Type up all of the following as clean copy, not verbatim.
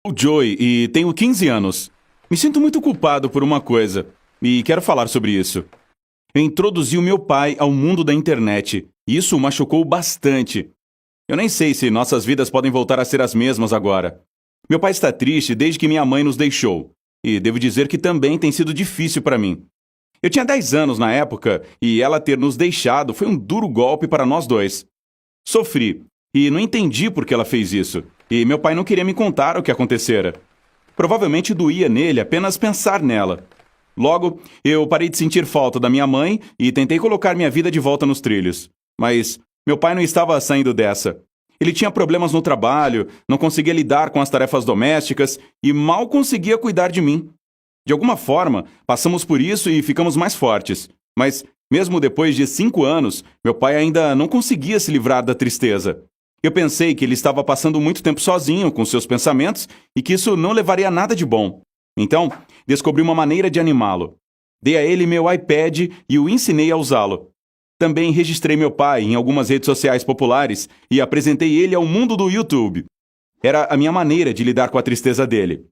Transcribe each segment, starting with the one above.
Sou Joey e tenho 15 anos. Me sinto muito culpado por uma coisa e quero falar sobre isso. Eu introduzi o meu pai ao mundo da internet e isso o machucou bastante. Eu nem sei se nossas vidas podem voltar a ser as mesmas agora. Meu pai está triste desde que minha mãe nos deixou e devo dizer que também tem sido difícil para mim. Eu tinha 10 anos na época e ela ter nos deixado foi um duro golpe para nós dois. Sofri e não entendi por que ela fez isso. E meu pai não queria me contar o que acontecera. Provavelmente doía nele apenas pensar nela. Logo, eu parei de sentir falta da minha mãe e tentei colocar minha vida de volta nos trilhos. Mas meu pai não estava saindo dessa. Ele tinha problemas no trabalho, não conseguia lidar com as tarefas domésticas e mal conseguia cuidar de mim. De alguma forma, passamos por isso e ficamos mais fortes. Mas, mesmo depois de 5 anos, meu pai ainda não conseguia se livrar da tristeza. Eu pensei que ele estava passando muito tempo sozinho com seus pensamentos e que isso não levaria a nada de bom. Então, descobri uma maneira de animá-lo. Dei a ele meu iPad e o ensinei a usá-lo. Também registrei meu pai em algumas redes sociais populares e apresentei ele ao mundo do YouTube. Era a minha maneira de lidar com a tristeza dele.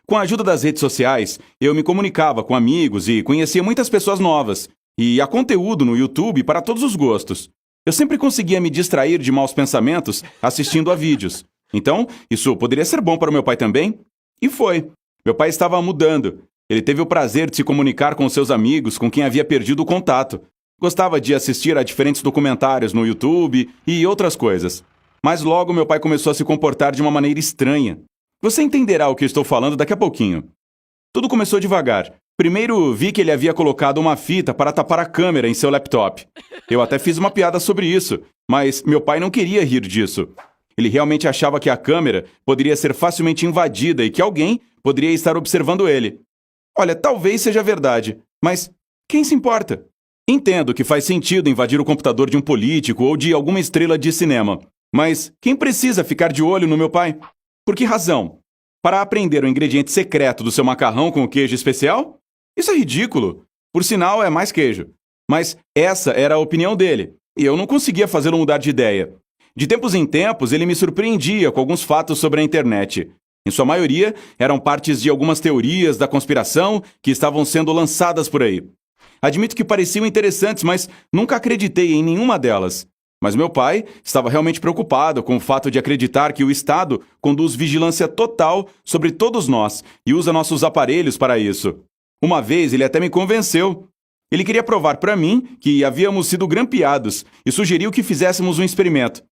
Com a ajuda das redes sociais, eu me comunicava com amigos e conhecia muitas pessoas novas. E há conteúdo no YouTube para todos os gostos. Eu sempre conseguia me distrair de maus pensamentos assistindo a vídeos. Então, isso poderia ser bom para o meu pai também? E foi. Meu pai estava mudando. Ele teve o prazer de se comunicar com seus amigos com quem havia perdido o contato. Gostava de assistir a diferentes documentários no YouTube e outras coisas. Mas logo meu pai começou a se comportar de uma maneira estranha. Você entenderá o que estou falando daqui a pouquinho. Tudo começou devagar. Primeiro vi que ele havia colocado uma fita para tapar a câmera em seu laptop. Eu até fiz uma piada sobre isso, mas meu pai não queria rir disso. Ele realmente achava que a câmera poderia ser facilmente invadida e que alguém poderia estar observando ele. Olha, talvez seja verdade, mas quem se importa? Entendo que faz sentido invadir o computador de um político ou de alguma estrela de cinema, mas quem precisa ficar de olho no meu pai? Por que razão? Para aprender o ingrediente secreto do seu macarrão com queijo especial? Isso é ridículo. Por sinal, é mais queijo. Mas essa era a opinião dele, e eu não conseguia fazê-lo mudar de ideia. De tempos em tempos, ele me surpreendia com alguns fatos sobre a internet. Em sua maioria, eram partes de algumas teorias da conspiração que estavam sendo lançadas por aí. Admito que pareciam interessantes, mas nunca acreditei em nenhuma delas. Mas meu pai estava realmente preocupado com o fato de acreditar que o Estado conduz vigilância total sobre todos nós e usa nossos aparelhos para isso. Uma vez ele até me convenceu. Ele queria provar para mim que havíamos sido grampeados e sugeriu que fizéssemos um experimento.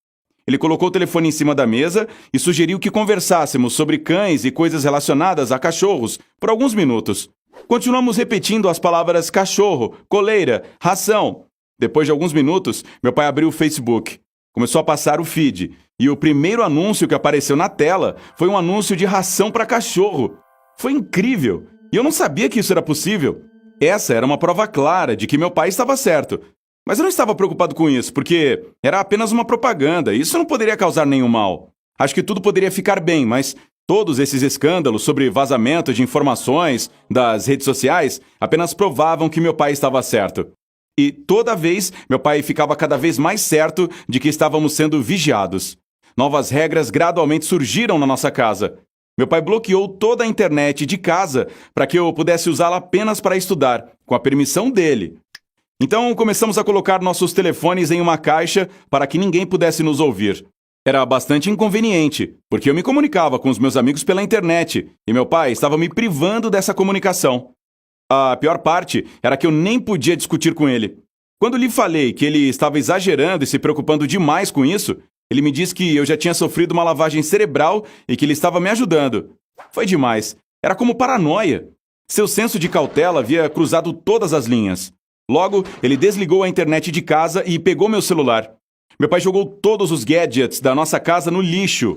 Ele colocou o telefone em cima da mesa e sugeriu que conversássemos sobre cães e coisas relacionadas a cachorros por alguns minutos. Continuamos repetindo as palavras cachorro, coleira, ração. Depois de alguns minutos, meu pai abriu o Facebook. Começou a passar o feed e o primeiro anúncio que apareceu na tela foi um anúncio de ração para cachorro. Foi incrível! E eu não sabia que isso era possível. Essa era uma prova clara de que meu pai estava certo. Mas eu não estava preocupado com isso, porque era apenas uma propaganda e isso não poderia causar nenhum mal. Acho que tudo poderia ficar bem, mas todos esses escândalos sobre vazamento de informações das redes sociais apenas provavam que meu pai estava certo. E toda vez, meu pai ficava cada vez mais certo de que estávamos sendo vigiados. Novas regras gradualmente surgiram na nossa casa. Meu pai bloqueou toda a internet de casa para que eu pudesse usá-la apenas para estudar, com a permissão dele. Então começamos a colocar nossos telefones em uma caixa para que ninguém pudesse nos ouvir. Era bastante inconveniente, porque eu me comunicava com os meus amigos pela internet e meu pai estava me privando dessa comunicação. A pior parte era que eu nem podia discutir com ele. Quando lhe falei que ele estava exagerando e se preocupando demais com isso, ele me disse que eu já tinha sofrido uma lavagem cerebral e que ele estava me ajudando. Foi demais. Era como paranoia. Seu senso de cautela havia cruzado todas as linhas. Logo, ele desligou a internet de casa e pegou meu celular. Meu pai jogou todos os gadgets da nossa casa no lixo.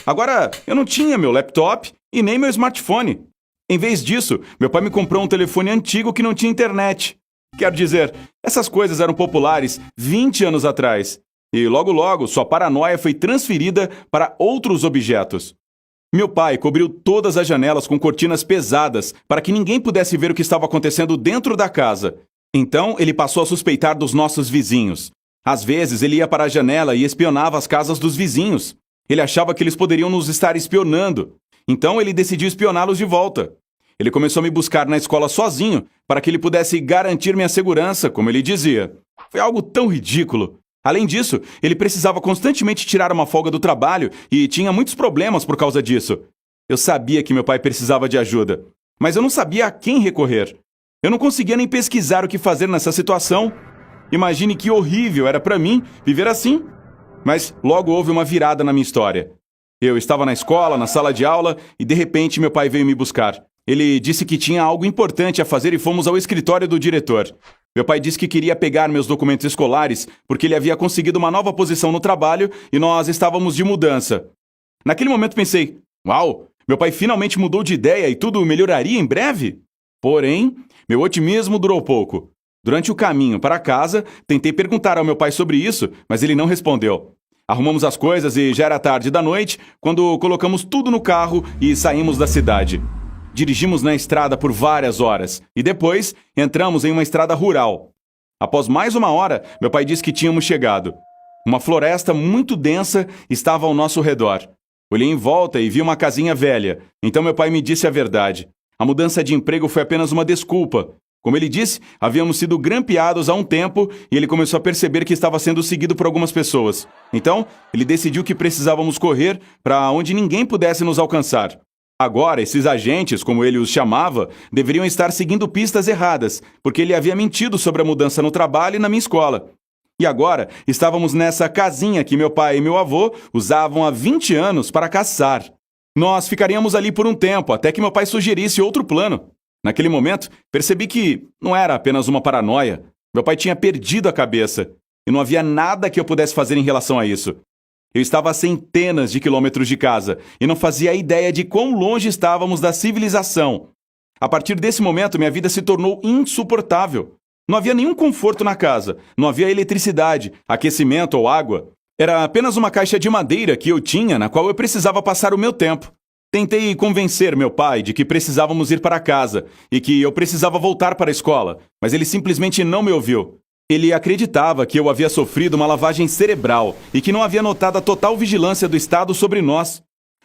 Agora, eu não tinha meu laptop e nem meu smartphone. Em vez disso, meu pai me comprou um telefone antigo que não tinha internet. Quero dizer, essas coisas eram populares 20 anos atrás. E logo, sua paranoia foi transferida para outros objetos. Meu pai cobriu todas as janelas com cortinas pesadas para que ninguém pudesse ver o que estava acontecendo dentro da casa. Então, ele passou a suspeitar dos nossos vizinhos. Às vezes, ele ia para a janela e espionava as casas dos vizinhos. Ele achava que eles poderiam nos estar espionando. Então ele decidiu espioná-los de volta. Ele começou a me buscar na escola sozinho para que ele pudesse garantir minha segurança, como ele dizia. Foi algo tão ridículo. Além disso, ele precisava constantemente tirar uma folga do trabalho e tinha muitos problemas por causa disso. Eu sabia que meu pai precisava de ajuda, mas eu não sabia a quem recorrer. Eu não conseguia nem pesquisar o que fazer nessa situação. Imagine que horrível era para mim viver assim. Mas logo houve uma virada na minha história. Eu estava na escola, na sala de aula, e de repente meu pai veio me buscar. Ele disse que tinha algo importante a fazer e fomos ao escritório do diretor. Meu pai disse que queria pegar meus documentos escolares porque ele havia conseguido uma nova posição no trabalho e nós estávamos de mudança. Naquele momento pensei, uau, meu pai finalmente mudou de ideia e tudo melhoraria em breve? Porém, meu otimismo durou pouco. Durante o caminho para casa, tentei perguntar ao meu pai sobre isso, mas ele não respondeu. Arrumamos as coisas e já era tarde da noite quando colocamos tudo no carro e saímos da cidade. Dirigimos na estrada por várias horas e depois entramos em uma estrada rural. Após mais uma hora, meu pai disse que tínhamos chegado. Uma floresta muito densa estava ao nosso redor. Olhei em volta e vi uma casinha velha, então meu pai me disse a verdade. A mudança de emprego foi apenas uma desculpa. Como ele disse, havíamos sido grampeados há um tempo e ele começou a perceber que estava sendo seguido por algumas pessoas. Então, ele decidiu que precisávamos correr para onde ninguém pudesse nos alcançar. Agora, esses agentes, como ele os chamava, deveriam estar seguindo pistas erradas, porque ele havia mentido sobre a mudança no trabalho e na minha escola. E agora, estávamos nessa casinha que meu pai e meu avô usavam há 20 anos para caçar. Nós ficaríamos ali por um tempo, até que meu pai sugerisse outro plano. Naquele momento, percebi que não era apenas uma paranoia. Meu pai tinha perdido a cabeça e não havia nada que eu pudesse fazer em relação a isso. Eu estava a centenas de quilômetros de casa e não fazia ideia de quão longe estávamos da civilização. A partir desse momento, minha vida se tornou insuportável. Não havia nenhum conforto na casa, não havia eletricidade, aquecimento ou água. Era apenas uma caixa de madeira que eu tinha na qual eu precisava passar o meu tempo. Tentei convencer meu pai de que precisávamos ir para casa e que eu precisava voltar para a escola, mas ele simplesmente não me ouviu. Ele acreditava que eu havia sofrido uma lavagem cerebral e que não havia notado a total vigilância do Estado sobre nós.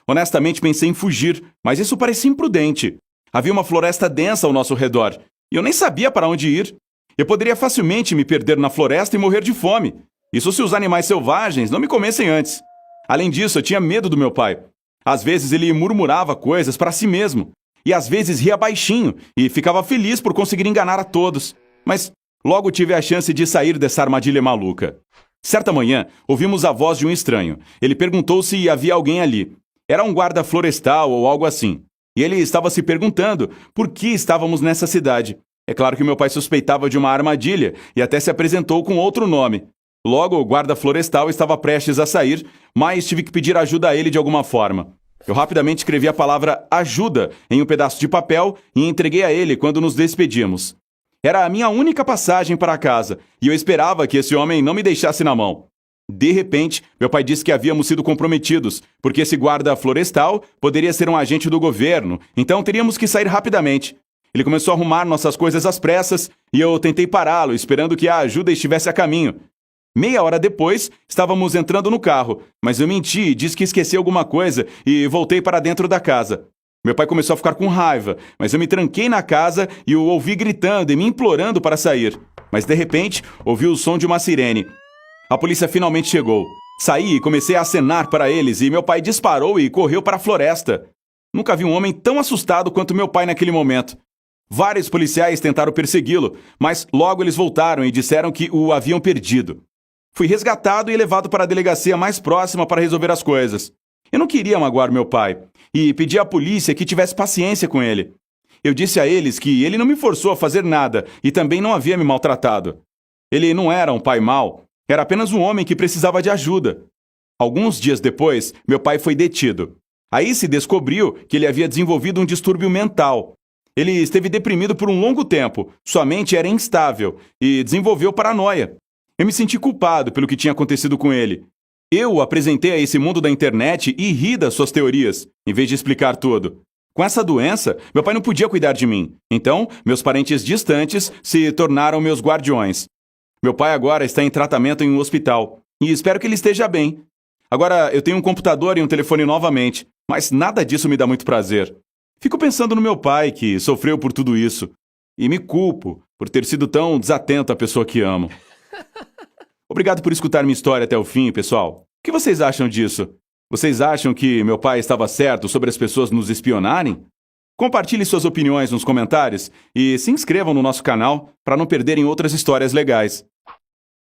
Honestamente, pensei em fugir, mas isso parecia imprudente. Havia uma floresta densa ao nosso redor e eu nem sabia para onde ir. Eu poderia facilmente me perder na floresta e morrer de fome. Isso se os animais selvagens não me comessem antes. Além disso, eu tinha medo do meu pai. Às vezes ele murmurava coisas para si mesmo, e às vezes ria baixinho e ficava feliz por conseguir enganar a todos. Mas logo tive a chance de sair dessa armadilha maluca. Certa manhã, ouvimos a voz de um estranho. Ele perguntou se havia alguém ali. Era um guarda florestal ou algo assim. E ele estava se perguntando por que estávamos nessa cidade. É claro que meu pai suspeitava de uma armadilha e até se apresentou com outro nome. Logo, o guarda florestal estava prestes a sair, mas tive que pedir ajuda a ele de alguma forma. Eu rapidamente escrevi a palavra ajuda em um pedaço de papel e entreguei a ele quando nos despedimos. Era a minha única passagem para casa e eu esperava que esse homem não me deixasse na mão. De repente, meu pai disse que havíamos sido comprometidos, porque esse guarda florestal poderia ser um agente do governo, então teríamos que sair rapidamente. Ele começou a arrumar nossas coisas às pressas e eu tentei pará-lo, esperando que a ajuda estivesse a caminho. Meia hora depois, estávamos entrando no carro, mas eu menti e disse que esqueci alguma coisa e voltei para dentro da casa. Meu pai começou a ficar com raiva, mas eu me tranquei na casa e o ouvi gritando e me implorando para sair. Mas de repente, ouvi o som de uma sirene. A polícia finalmente chegou. Saí e comecei a acenar para eles e meu pai disparou e correu para a floresta. Nunca vi um homem tão assustado quanto meu pai naquele momento. Vários policiais tentaram persegui-lo, mas logo eles voltaram e disseram que o haviam perdido. Fui resgatado e levado para a delegacia mais próxima para resolver as coisas. Eu não queria magoar meu pai e pedi à polícia que tivesse paciência com ele. Eu disse a eles que ele não me forçou a fazer nada e também não havia me maltratado. Ele não era um pai mau, era apenas um homem que precisava de ajuda. Alguns dias depois, meu pai foi detido. Aí se descobriu que ele havia desenvolvido um distúrbio mental. Ele esteve deprimido por um longo tempo, sua mente era instável e desenvolveu paranoia. Eu me senti culpado pelo que tinha acontecido com ele. Eu o apresentei a esse mundo da internet e ri das suas teorias, em vez de explicar tudo. Com essa doença, meu pai não podia cuidar de mim. Então, meus parentes distantes se tornaram meus guardiões. Meu pai agora está em tratamento em um hospital e espero que ele esteja bem. Agora, eu tenho um computador e um telefone novamente. Mas nada disso me dá muito prazer. Fico pensando no meu pai, que sofreu por tudo isso, e me culpo por ter sido tão desatento à pessoa que amo. Obrigado por escutar minha história até o fim, pessoal. O que vocês acham disso? Vocês acham que meu pai estava certo sobre as pessoas nos espionarem? Compartilhe suas opiniões nos comentários e se inscrevam no nosso canal para não perderem outras histórias legais.